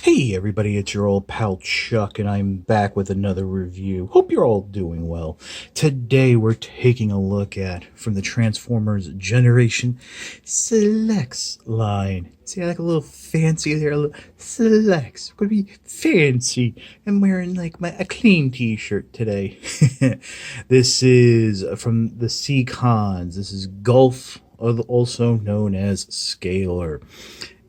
Hey everybody, it's your old pal Chuck, and I'm back with another review. Hope you're all doing well. Today we're taking a look at from the Transformers Generation Selects line. See, I like a little fancy there, a little Selects. We're gonna be fancy. I'm wearing like a clean t-shirt today. This is from the C-Cons. This is Gulf, also known as Scalar,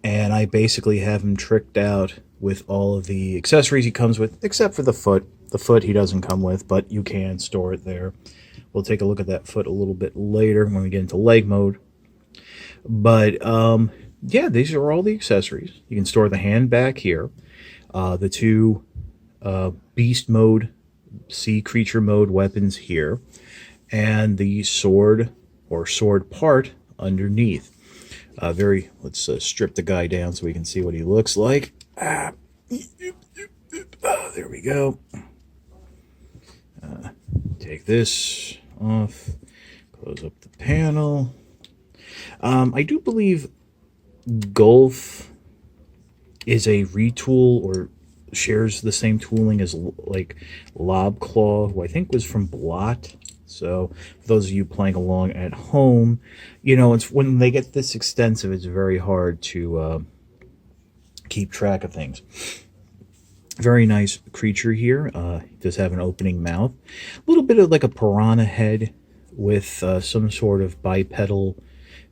and I basically have him tricked out with all of the accessories he comes with, except for the foot. The foot he doesn't come with, but you can store it there. We'll take a look at that foot a little bit later when we get into leg mode. But yeah, these are all the accessories. You can store the hand back here, the two beast mode, sea creature mode weapons here, and the sword or sword part underneath. Let's strip the guy down so we can see what he looks like. There we go. Take this off, close up the panel. I do believe Gulf is a retool or shares the same tooling as like Lob Claw, who I think was from Blot. So for those of you playing along at home, you know, it's when they get this extensive, it's very hard to keep track of things. Very nice creature here. He does have an opening mouth. A little bit of like a piranha head with some sort of bipedal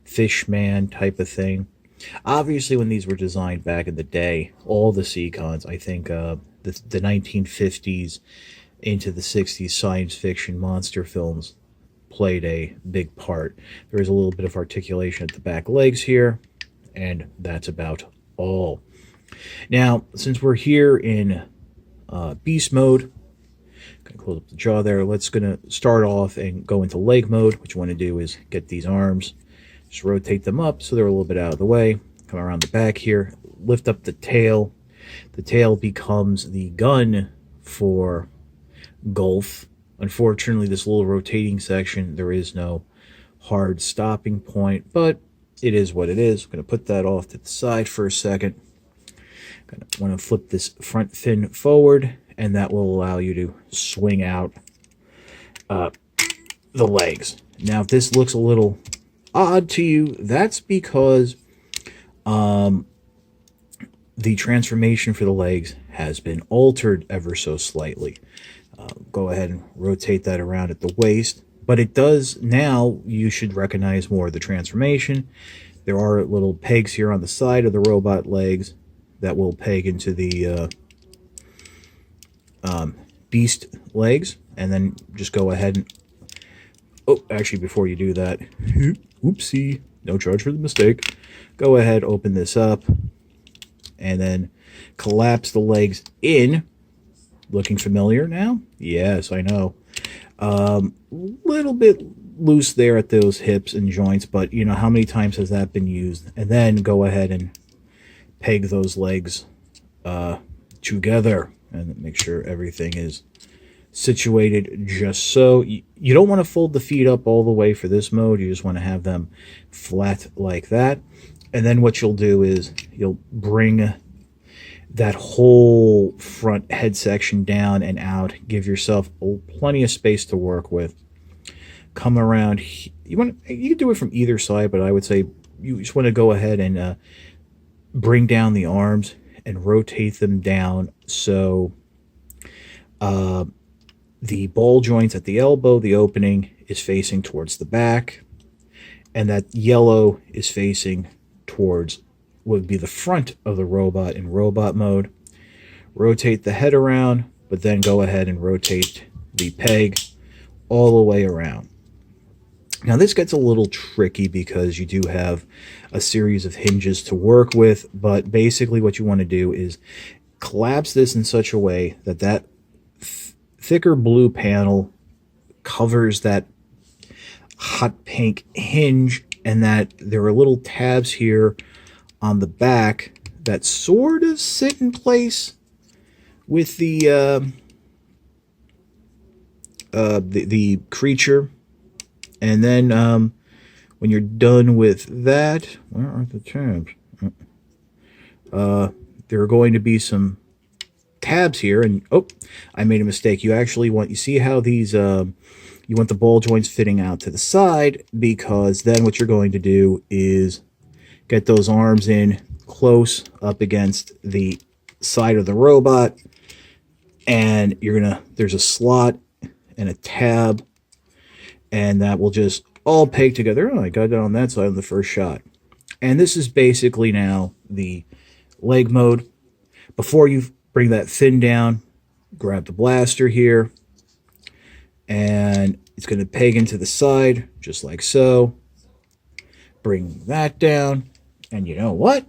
fish man type of thing. Obviously, when these were designed back in the day, all the C-Cons, I think the 1950s into the 60s science fiction monster films played a big part. There is a little bit of articulation at the back legs here, and that's about all. Now, since we're here in beast mode, gonna close up the jaw there. Let's gonna start off and go into leg mode. What you want to do is get these arms, just rotate them up so they're a little bit out of the way. Come around the back here, lift up the tail. The tail becomes the gun for Gulf. Unfortunately, this little rotating section, there is no hard stopping point, but it is what it is. I'm going to put that off to the side for a second. I'm going to want to flip this front fin forward, and that will allow you to swing out the legs. Now, if this looks a little odd to you, that's because the transformation for the legs has been altered ever so slightly. Go ahead and rotate that around at the waist. But it does now, you should recognize more of the transformation. There are little pegs here on the side of the robot legs that will peg into the beast legs. And then just go ahead and... Oh, actually, before you do that, oopsie, no charge for the mistake. Go ahead, open this up, and then collapse the legs in. Looking familiar now? Yes, I know. Little bit loose there at those hips and joints, but you know, how many times has that been used? And then go ahead and peg those legs together and make sure everything is situated just so. You don't want to fold the feet up all the way for this mode. You just want to have them flat like that. And then what you'll do is you'll bring that whole front head section down and out. Give yourself plenty of space to work with. Come around. You can do it from either side, but I would say you just want to go ahead and bring down the arms and rotate them down so the ball joints at the elbow, the opening, is facing towards the back, and that yellow is facing towards what would be the front of the robot in robot mode. Rotate the head around, but then go ahead and rotate the peg all the way around. Now this gets a little tricky because you do have a series of hinges to work with, but basically what you want to do is collapse this in such a way that that thicker blue panel covers that hot pink hinge, and that there are little tabs here on the back that sort of sit in place with the creature. And then when you're done with that, where are the tabs? there are going to be some tabs here, and oh, I made a mistake. You see how these you want the ball joints fitting out to the side, because then what you're going to do is get those arms in close up against the side of the robot, and there's a slot and a tab, and that will just all peg together. Oh, I got it on that side on the first shot. And this is basically now the leg mode. Before you bring that fin down, grab the blaster here, and it's going to peg into the side, just like so. Bring that down, and you know what?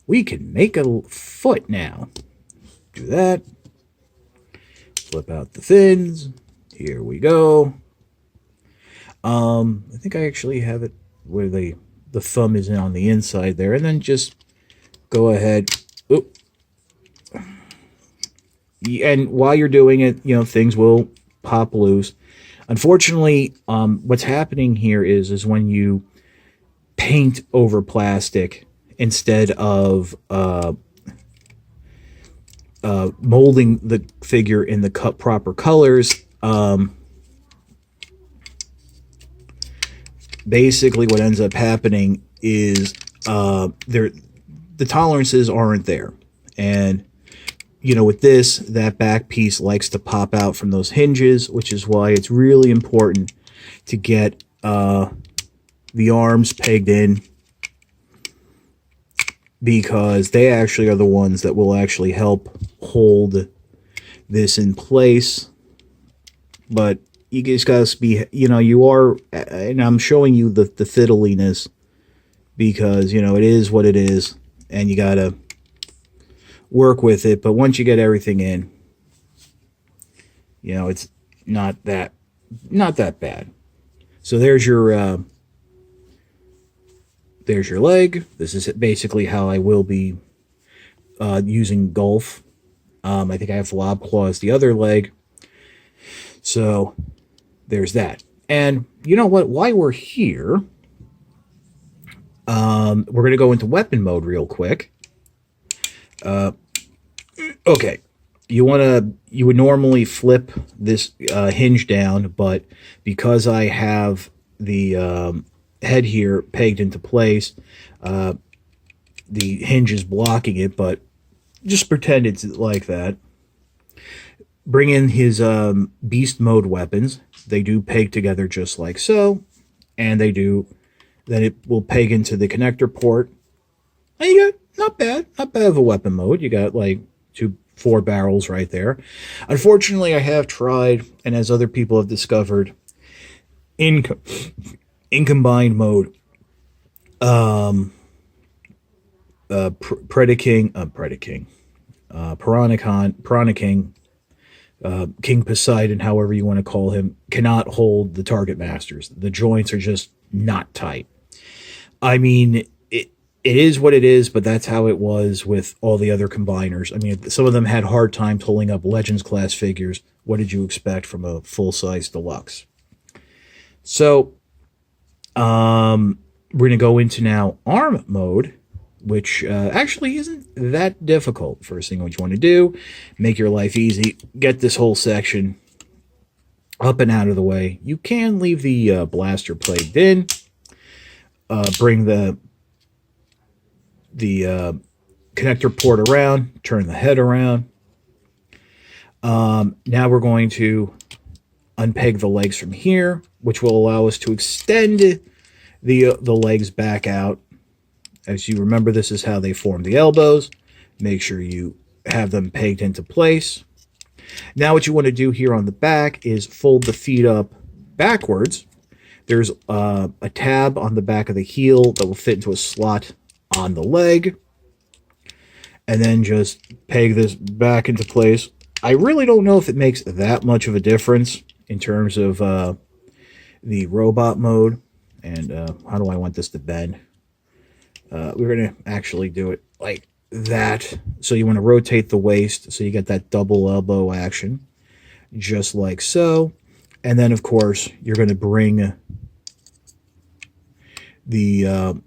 We can make a foot now. Do that. Flip out the fins. Here we go. I think I actually have it where the thumb is on the inside there, and then just go ahead. Oop. And while you're doing it, things will pop loose. Unfortunately, what's happening here is when you paint over plastic instead of molding the figure in the proper colors, basically what ends up happening is the tolerances aren't there. And with this, that back piece likes to pop out from those hinges, which is why it's really important to get the arms pegged in, because they actually are the ones that will actually help hold this in place. But you just gotta be, and I'm showing you the fiddliness, because, it is what it is, and you gotta work with it. But once you get everything in, it's not that bad. So there's your leg. This is basically how I will be using Golf. I think I have Lob Claw as the other leg. So there's that. And you know what? While we're here, we're going to go into weapon mode real quick. Okay. You would normally flip this hinge down, but because I have the head here pegged into place, the hinge is blocking it, but just pretend it's like that. Bring in his beast mode weapons. They do peg together just like so, and then it will peg into the connector port. And you got not bad of a weapon mode. You got like 4 barrels right there. Unfortunately, I have tried, and as other people have discovered, in combined mode, Piranha King, King Poseidon, however you want to call him, cannot hold the target masters. The joints are just not tight. I mean, it is what it is, but that's how it was with all the other combiners. I mean, some of them had hard times holding up Legends class figures. What did you expect from a full-size deluxe? So, we're going to go into now arm mode, which actually isn't that difficult. First thing what you want to do, make your life easy, get this whole section up and out of the way. You can leave the blaster plugged in, bring the connector port around, turn the head around. Now we're going to unpeg the legs from here, which will allow us to extend the legs back out. As you remember, this is how they form the elbows. Make sure you have them pegged into place. Now what you want to do here on the back is fold the feet up backwards. There's a tab on the back of the heel that will fit into a slot on the leg. And then just peg this back into place. I really don't know if it makes that much of a difference in terms of the robot mode. And how do I want this to bend? We're going to actually do it like that. So you want to rotate the waist so you get that double elbow action, just like so. And then, of course, you're going to bring the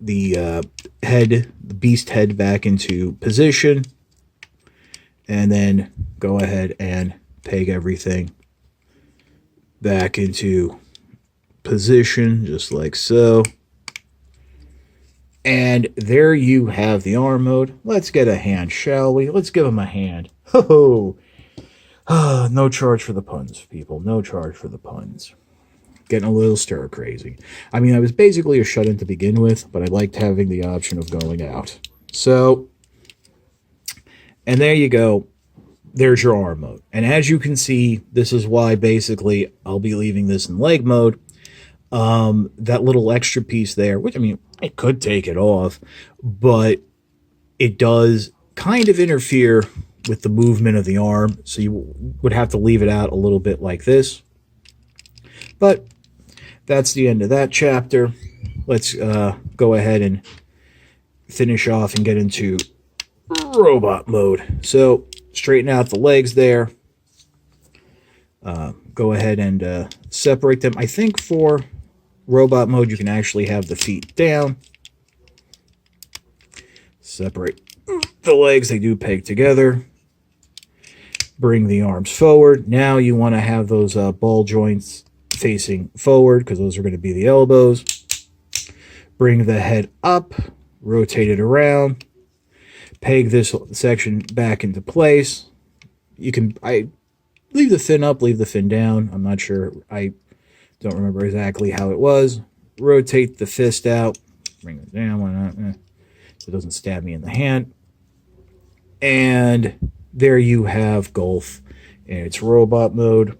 the head, the beast head, back into position, and then go ahead and peg everything back into position, just like so. And there you have the arm mode. Let's get a hand, shall we? Let's give him a hand. Ho ho! No charge for the puns, people. No charge for the puns. Getting a little stir crazy. I mean, I was basically a shut-in to begin with, but I liked having the option of going out. So, and there you go. There's your arm mode. And as you can see, this is why basically I'll be leaving this in leg mode. That little extra piece there, which, I mean, I could take it off, but it does kind of interfere with the movement of the arm, so you would have to leave it out a little bit like this. But that's the end of that chapter. Let's go ahead and finish off and get into robot mode. So straighten out the legs there. Go ahead and separate them. I think for robot mode, you can actually have the feet down. Separate the legs. They do peg together. Bring the arms forward. Now you want to have those ball joints facing forward because those are going to be the elbows. Bring the head up. Rotate it around. Peg this section back into place. You can... leave the fin up, leave the fin down. I'm not sure. I don't remember exactly how it was. Rotate the fist out. Bring it down. Why not? So it doesn't stab me in the hand. And there you have Golf in its robot mode.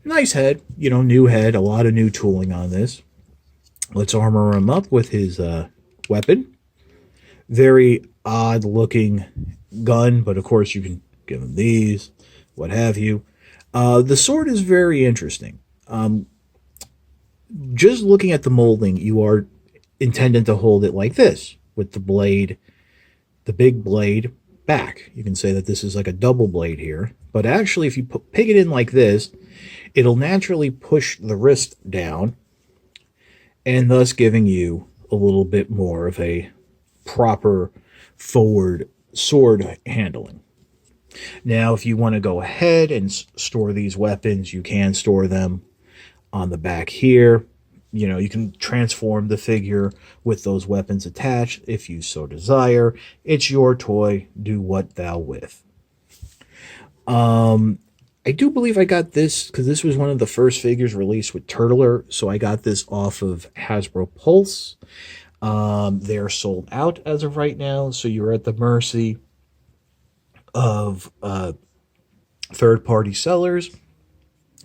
Nice head. You know, new head. A lot of new tooling on this. Let's armor him up with his weapon. Very odd looking gun, but of course you can give him these, what have you. The sword is very interesting. Just looking at the molding, you are intended to hold it like this, with the blade, the big blade, back. You can say that this is like a double blade here, but actually if you peg it in like this, it'll naturally push the wrist down, and thus giving you a little bit more of a proper forward sword handling. Now, if you want to go ahead and store these weapons, you can store them on the back here. You know, you can transform the figure with those weapons attached if you so desire. It's your toy. Do what thou with. I do believe I got this because this was one of the first figures released with Turtler, so I got this off of Hasbro Pulse. They're sold out as of right now, so you're at the mercy of third-party sellers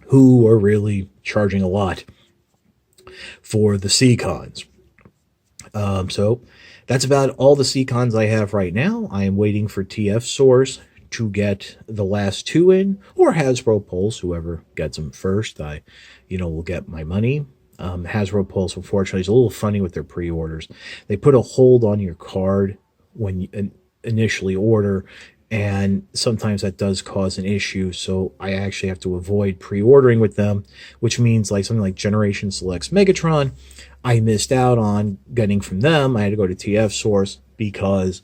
who are really charging a lot for the C-Cons. So that's about all the C-Cons I have right now. I am waiting for TF Source to get the last two in, or Hasbro Pulse, whoever gets them first, will get my money. Hasbro Pulse, unfortunately, is a little funny with their pre-orders. They put a hold on your card when you initially order, and sometimes that does cause an issue, so I actually have to avoid pre-ordering with them, which means like something like Generation Selects Megatron, I missed out on getting from them. I had to go to TF Source because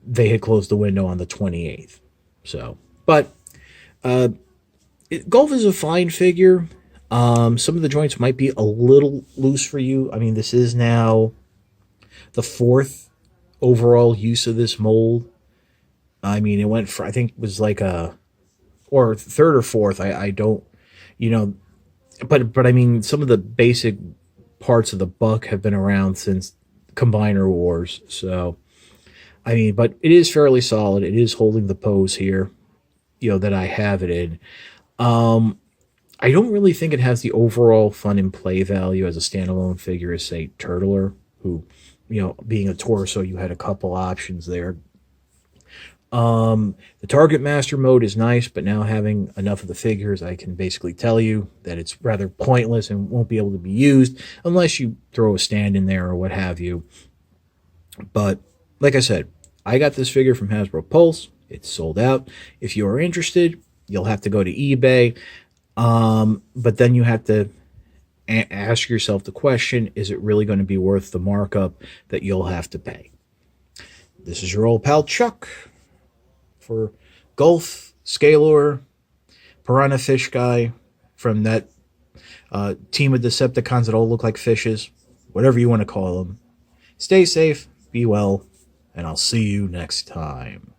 they had closed the window on the 28th. So, but Golf is a fine figure. Some of the joints might be a little loose for you. I mean, this is now the fourth overall use of this mold. I mean, it went for, I think it was like or third or fourth. I don't, but I mean, some of the basic parts of the buck have been around since Combiner Wars. So, I mean, but it is fairly solid. It is holding the pose here, that I have it in. I don't really think it has the overall fun and play value as a standalone figure as, say, Turtler, who, being a torso, you had a couple options there. The Target Master mode is nice, but now having enough of the figures, I can basically tell you that it's rather pointless and won't be able to be used unless you throw a stand in there or what have you. But like I said, I got this figure from Hasbro Pulse. It's sold out. If you are interested, you'll have to go to eBay. But then you have to ask yourself the question, is it really going to be worth the markup that you'll have to pay? This is your old pal Chuck for Gulf, Scalor, Piranha Fish Guy from that team of Decepticons that all look like fishes, whatever you want to call them. Stay safe, be well, and I'll see you next time.